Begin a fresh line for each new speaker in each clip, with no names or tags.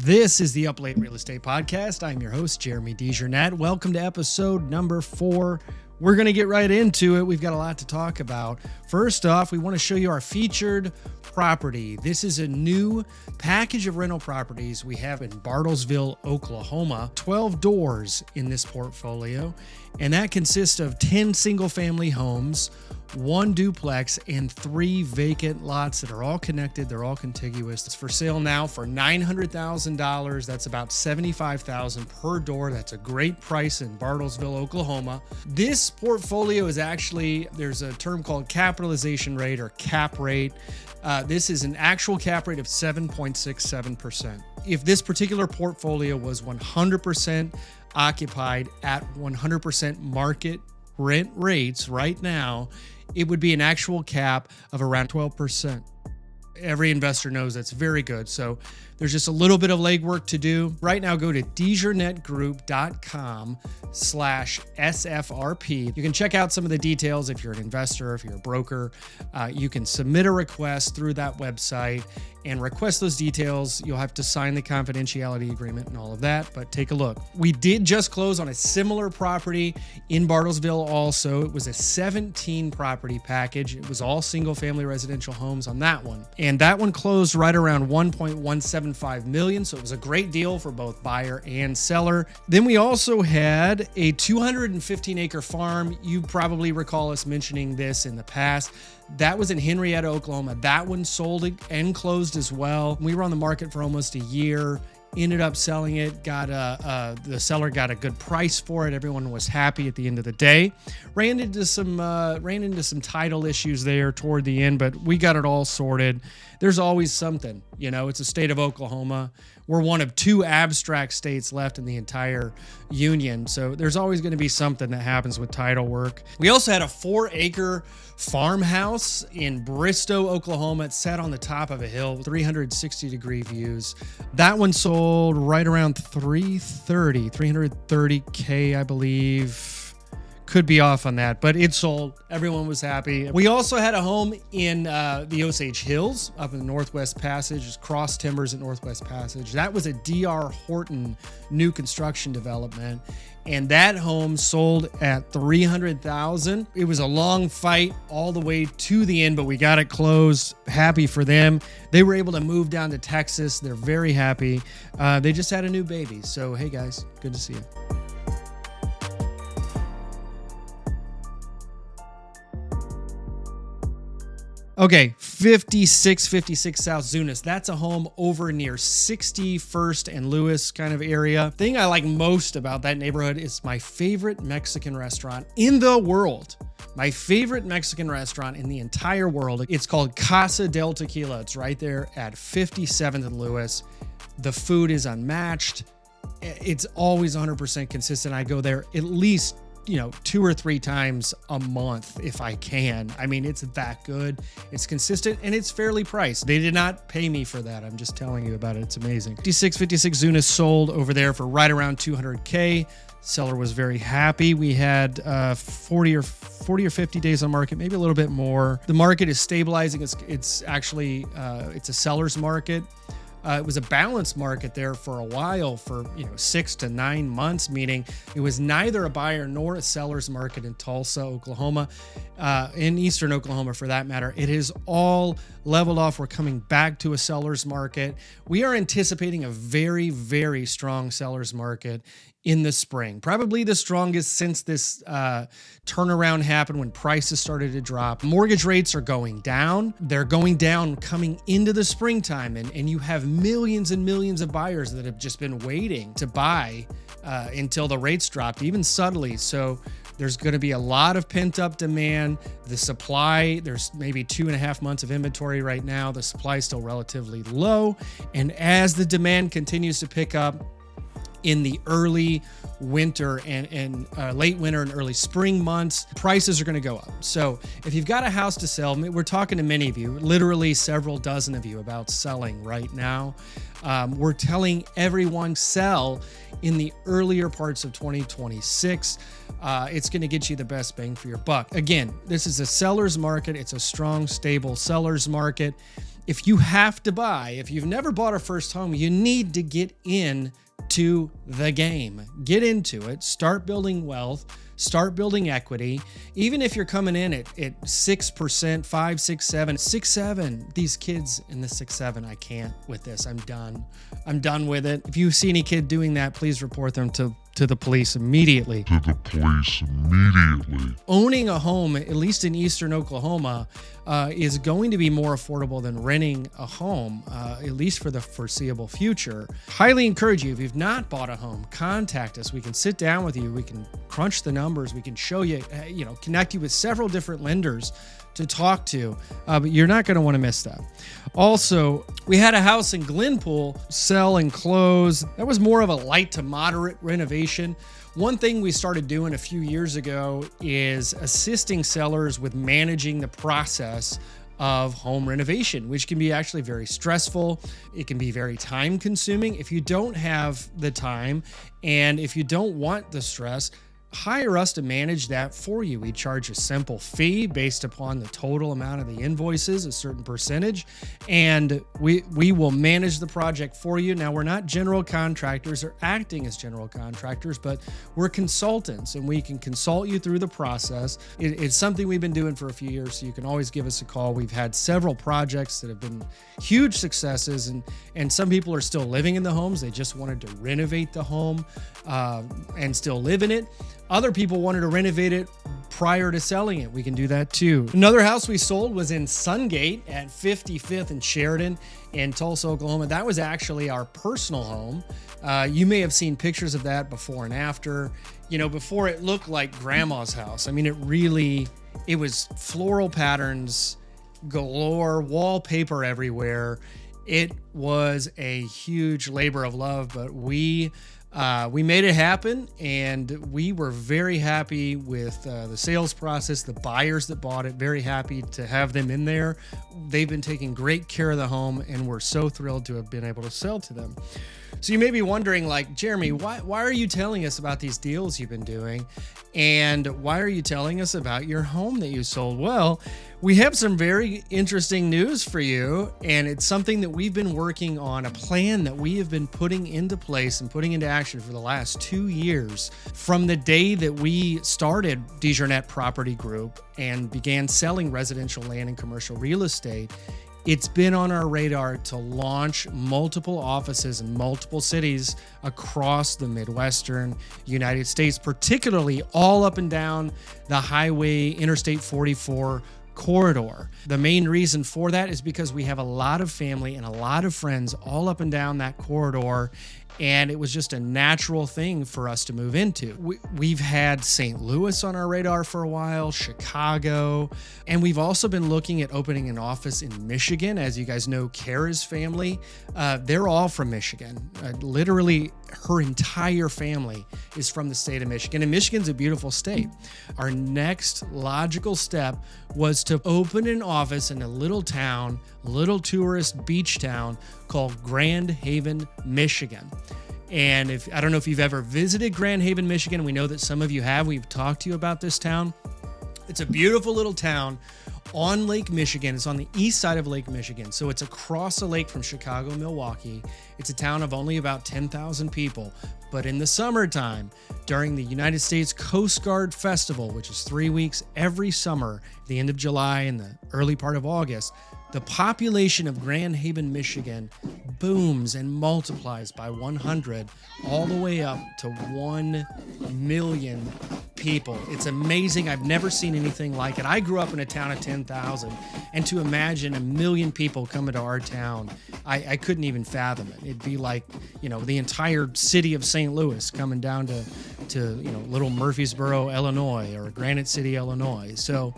This is the Up Late Real Estate Podcast. I'm your host, Jeremy DeJournette. Welcome to episode number 4. We're going to get right into it. We've got a lot to talk about. First off, we want to show you our featured property. This is a new package of rental properties we have in Bartlesville, Oklahoma. 12 doors in this portfolio, and that consists of 10 single-family homes, 1 duplex, and 3 vacant lots that are all connected. They're all contiguous. It's for sale now for $900,000. That's about $75,000 per door. That's a great price in Bartlesville, Oklahoma. This portfolio is actually, there's a term called capitalization rate or cap rate. This is an actual cap rate of 7.67%. If this particular portfolio was 100% occupied at 100% market rent rates right now, it would be an actual cap of around 12%. Every investor knows that's very good. So there's just a little bit of legwork to do. Right now, go to DeJournetteGroup.com/SFRP. You can check out some of the details if you're an investor, if you're a broker. You can submit a request through that website and request those details. You'll have to sign the confidentiality agreement and all of that, but take a look. We did just close on a similar property in Bartlesville also. It was a 17 property package. It was all single family residential homes on that one. And that one closed right around $1.175 million. So it was a great deal for both buyer and seller. Then we also had a 215 acre farm. You probably recall us mentioning this in the past. That was in Henrietta, Oklahoma. That one sold and closed as well. We were on the market for almost a year. Ended up selling it. The seller got a good price for it. Everyone was happy at the end of the day. Ran into some title issues there toward the end, but we got it all sorted. There's always something, it's a state of Oklahoma. We're one of 2 abstract states left in the entire union. So there's always going to be something that happens with title work. We also had a 4-acre farmhouse in Bristow, Oklahoma. It sat on the top of a hill, 360-degree views. That one sold right around $330K, I believe. Could be off on that, but it sold. Everyone was happy. We also had a home in the Osage Hills up in the Northwest Passage, Cross Timbers at Northwest Passage. That was a D.R. Horton new construction development, and that home sold at $300,000. It was a long fight all the way to the end, but we got it closed. Happy for them. They were able to move down to Texas. They're very happy. They just had a new baby. So, hey guys, good to see you. Okay, 5656 South Zunis. That's a home over near 61st and Lewis kind of area. Thing I like most about that neighborhood is my favorite Mexican restaurant in the world. My favorite Mexican restaurant in the entire world. It's called Casa del Tequila. It's right there at 57th and Lewis. The food is unmatched. It's always 100% consistent. I go there at least 2 or 3 times a month if I can. I mean, it's that good. It's consistent and it's fairly priced. They did not pay me for that. I'm just telling you about it. It's amazing. 5656 Zunis sold over there for right around $200K. Seller was very happy. We had 40 or 50 days on market, maybe a little bit more. The market is stabilizing. It's actually it's a seller's market. It was a balanced market there for a while, for 6 to 9 months, meaning it was neither a buyer nor a seller's market in Tulsa, Oklahoma, in eastern Oklahoma for that matter. It is all leveled off. We're coming back to a seller's market. We are anticipating a very, very strong seller's market in the spring, probably the strongest since this turnaround happened when prices started to drop. Mortgage rates are going down. They're going down coming into the springtime, and you have millions and millions of buyers that have just been waiting to buy until the rates dropped, even subtly. So there's going to be a lot of pent-up demand. The supply, there's maybe 2.5 months of inventory right now. The supply is still relatively low, and as the demand continues to pick up in the early winter and late winter and early spring months, prices are going to go up. So if you've got a house to sell, we're talking to many of you, literally several dozen of you, about selling right now. We're telling everyone sell in the earlier parts of 2026. It's going to get you the best bang for your buck. Again, this is a seller's market. It's a strong, stable seller's market. if you have to buy, if you've never bought a first home, you need to get into the game. Get into it, start building wealth, start building equity. Even if you're coming in at 6%, 5, 6, 7, 6, 7, these kids in the 6, 7, I can't with this. I'm done. I'm done with it. If you see any kid doing that, please report them to the police immediately. Owning a home, at least in eastern Oklahoma, is going to be more affordable than renting a home, at least for the foreseeable future. Highly encourage you, if you've not bought a home, contact us. We can sit down with you. We can crunch the numbers. We can show you, connect you with several different lenders to talk to, but you're not going to want to miss that. Also, we had a house in Glenpool sell and close. That was more of a light to moderate renovation. One thing we started doing a few years ago is assisting sellers with managing the process of home renovation, which can be actually very stressful. It can be very time consuming. If you don't have the time and if you don't want the stress, hire us to manage that for you. We charge a simple fee based upon the total amount of the invoices, a certain percentage, and we will manage the project for you. Now, we're not general contractors or acting as general contractors, but we're consultants and we can consult you through the process. It's something we've been doing for a few years, so you can always give us a call. We've had several projects that have been huge successes, and some people are still living in the homes. They just wanted to renovate the home and still live in it. Other people wanted to renovate it prior to selling it. We can do that too. Another house we sold was in Sungate at 55th and Sheridan in Tulsa, Oklahoma. That was actually our personal home. You may have seen pictures of that before and after. Before it looked like grandma's house. I mean, it was floral patterns galore, wallpaper everywhere. It was a huge labor of love, but we made it happen, and we were very happy with the sales process. The buyers that bought it, very happy to have them in there. They've been taking great care of the home, and we're so thrilled to have been able to sell to them. So you may be wondering, like, Jeremy, why are you telling us about these deals you've been doing? And why are you telling us about your home that you sold? Well, we have some very interesting news for you, and it's something that we've been working on, a plan that we have been putting into place and putting into action for the last 2 years. From the day that we started DeJarnette Property Group and began selling residential land and commercial real estate, it's been on our radar to launch multiple offices in multiple cities across the Midwestern United States, particularly all up and down the highway Interstate 44 corridor. The main reason for that is because we have a lot of family and a lot of friends all up and down that corridor, and it was just a natural thing for us to move into. We've had St. Louis on our radar for a while, Chicago, and we've also been looking at opening an office in Michigan. As you guys know, Kara's family, they're all from Michigan. Literally, her entire family is from the state of Michigan, and Michigan's a beautiful state. Our next logical step was to open an office in a little town, little tourist beach town called Grand Haven, Michigan. And I don't know if you've ever visited Grand Haven, Michigan. We know that some of you have. We've talked to you about this town. It's a beautiful little town on Lake Michigan. It's on the east side of Lake Michigan. So it's across the lake from Chicago, Milwaukee. It's a town of only about 10,000 people. But in the summertime, during the United States Coast Guard Festival, which is 3 weeks every summer, at the end of July and the early part of August, the population of Grand Haven, Michigan booms and multiplies by 100 all the way up to 1 million people. It's amazing. I've never seen anything like it. I grew up in a town of 10,000, and to imagine 1 million people coming to our town, I couldn't even fathom it. It'd be like, the entire city of St. Louis coming down to little Murfreesboro, Illinois, or Granite City, Illinois. So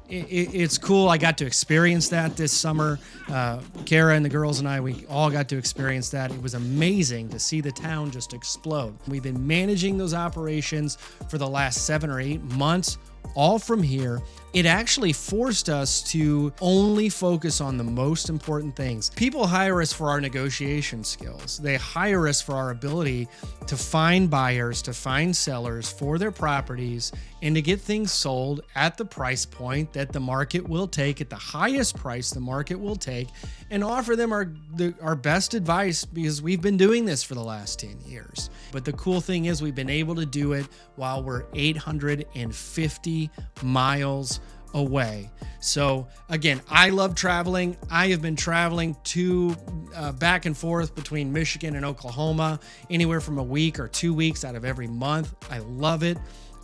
it's cool. I got to experience that this summer. Kara and the girls and I, we all got to experience that. It was amazing to see the town just explode. We've been managing those operations for the last 7 or 8 months, all from here. It actually forced us to only focus on the most important things. People hire us for our negotiation skills. They hire us for our ability to find find buyers, to find sellers for their properties, and to get things sold at the price point that the market will take, at the highest price the market will take, and offer them our best advice, because we've been doing this for the last 10 years. But the cool thing is we've been able to do it while we're 850 miles away. So again, I love traveling. I have been traveling back and forth between Michigan and Oklahoma, anywhere from a week or 2 weeks out of every month. I love it.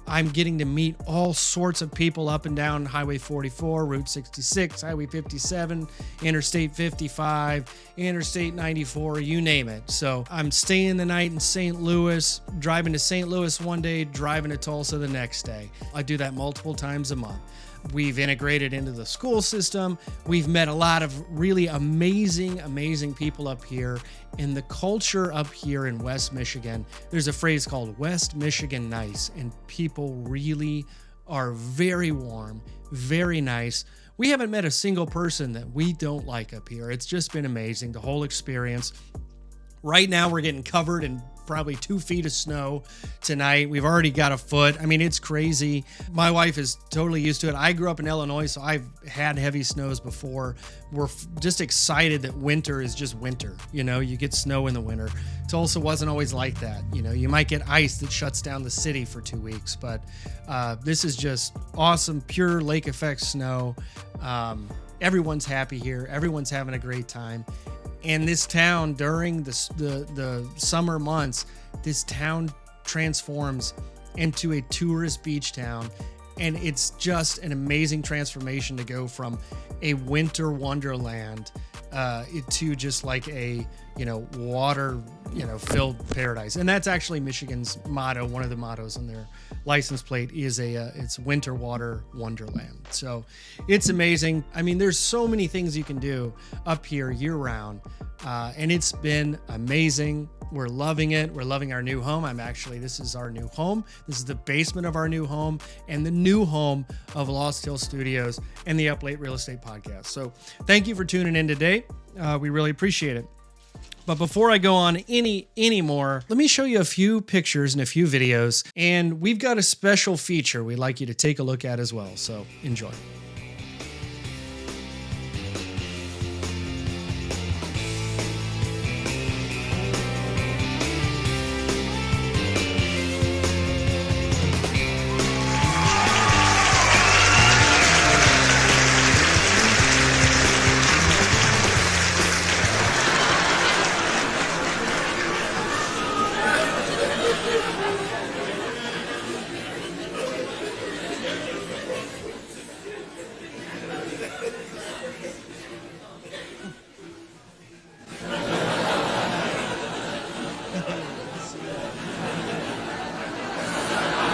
I'm getting to meet all sorts of people up and down Highway 44, Route 66, Highway 57, Interstate 55, Interstate 94, you name it. So I'm staying the night in St. Louis, driving to St. Louis one day, driving to Tulsa the next day. I do that multiple times a month. We've integrated into the school system. We've met a lot of really amazing people up here. And the culture up here in West Michigan, there's a phrase called West Michigan nice, and people really are very warm, very nice. We haven't met a single person that we don't like up here. It's just been amazing, the whole experience. Right now, we're getting covered in probably 2 feet of snow tonight. We've already got a foot. I mean, it's crazy. My wife is totally used to it. I grew up in Illinois, so I've had heavy snows before. We're just excited that winter is just winter. You know, you get snow in the winter. Tulsa wasn't always like that. You know, you might get ice that shuts down the city for 2 weeks, but this is just awesome, pure lake effect snow. Everyone's happy here. Everyone's having a great time. And this town, during the summer months, this town transforms into a tourist beach town. And it's just an amazing transformation to go from a winter wonderland to just like a, water, filled paradise. And that's actually Michigan's motto. One of the mottos on their license plate is it's winter water wonderland. So it's amazing. I mean, there's so many things you can do up here year round. And it's been amazing. We're loving it. We're loving our new home. This is our new home. This is the basement of our new home and the new home of Lost Hill Studios and the Up Late Real Estate Podcast. So thank you for tuning in today. We really appreciate it. But before I go on any more, let me show you a few pictures and a few videos. And we've got a special feature we'd like you to take a look at as well. So enjoy.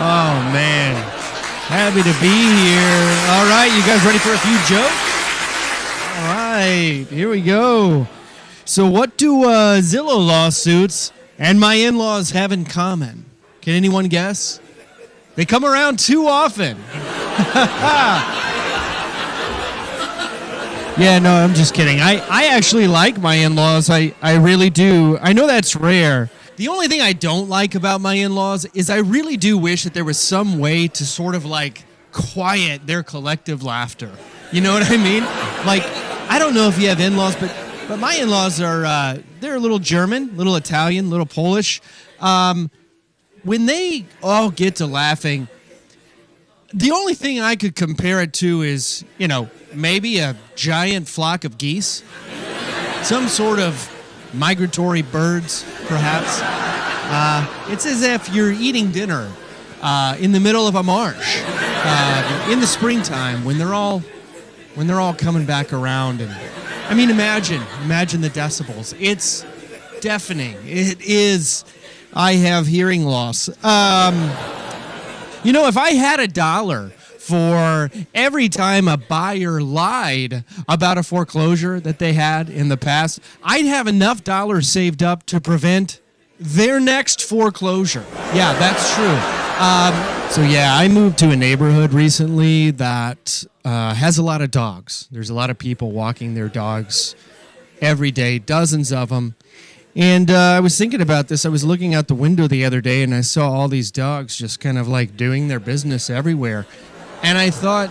Oh, man. Happy to be here. All right, you guys ready for a few jokes? All right, here we go. So what do Zillow lawsuits and my in-laws have in common? Can anyone guess? They come around too often. Yeah, no, I'm just kidding. I actually like my in-laws. I really do. I know that's rare. The only thing I don't like about my in-laws is I really do wish that there was some way to sort of like quiet their collective laughter. You know what I mean? Like, I don't know if you have in-laws, but my in-laws are, they're a little German, a little Italian, a little Polish. When they all get to laughing, the only thing I could compare it to is, maybe a giant flock of geese, some sort of migratory birds, perhaps. It's as if you're eating dinner in the middle of a marsh in the springtime when they're all coming back around. And I mean, imagine the decibels. It's deafening. It is. I have hearing loss. If I had $1 for every time a buyer lied about a foreclosure that they had in the past, I'd have enough dollars saved up to prevent their next foreclosure. Yeah, that's true. I moved to a neighborhood recently that has a lot of dogs. There's a lot of people walking their dogs every day, dozens of them. And I was thinking about this. I was looking out the window the other day and I saw all these dogs just kind of like doing their business everywhere. And I thought,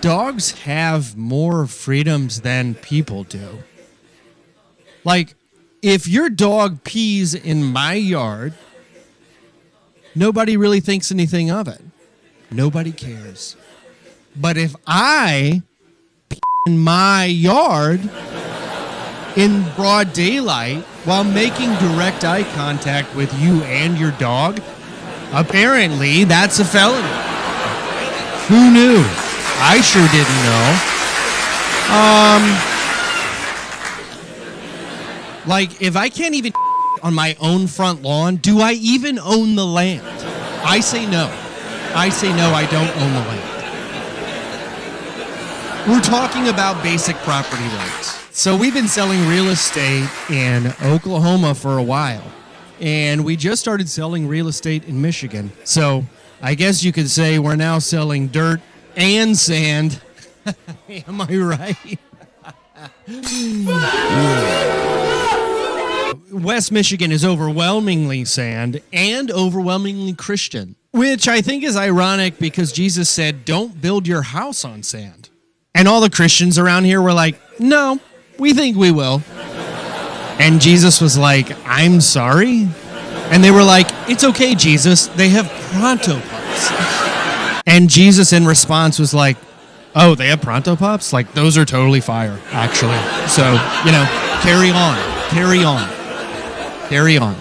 dogs have more freedoms than people do. Like, if your dog pees in my yard, nobody really thinks anything of it. Nobody cares. But if I pee in my yard in broad daylight while making direct eye contact with you and your dog, apparently that's a felony. Who knew? I sure didn't know. Like, if I can't even on my own front lawn, do I even own the land? I say no. I say no, I don't own the land. We're talking about basic property rights. So we've been selling real estate in Oklahoma for a while, and we just started selling real estate in Michigan. So I guess you could say we're now selling dirt and sand. Am I right? West Michigan is overwhelmingly sand and overwhelmingly Christian, which I think is ironic because Jesus said, don't build your house on sand. And all the Christians around here were like, no, we think we will. And Jesus was like, I'm sorry? And they were like, it's okay, Jesus. They have Pronto Pups. And Jesus in response was like, oh, they have Pronto Pups? Like, those are totally fire, actually. So, carry on. Carry on. Carry on.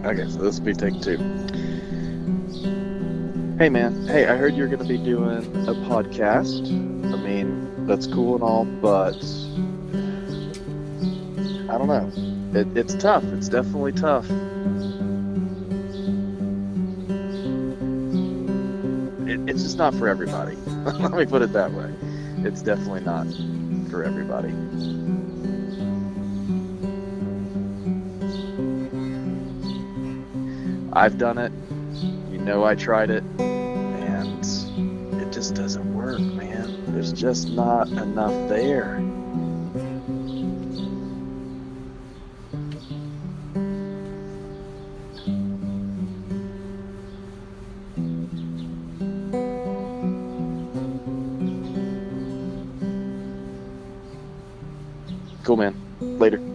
Okay, so this will be take 2. Hey man, hey, I heard you're going to be doing a podcast. I mean, that's cool and all, but I don't know. It's tough. It's definitely tough. It's just not for everybody. Let me put it that way. It's definitely not for everybody. I've done it, I tried it, and it just doesn't work, man. There's just not enough there. Cool, man. Later.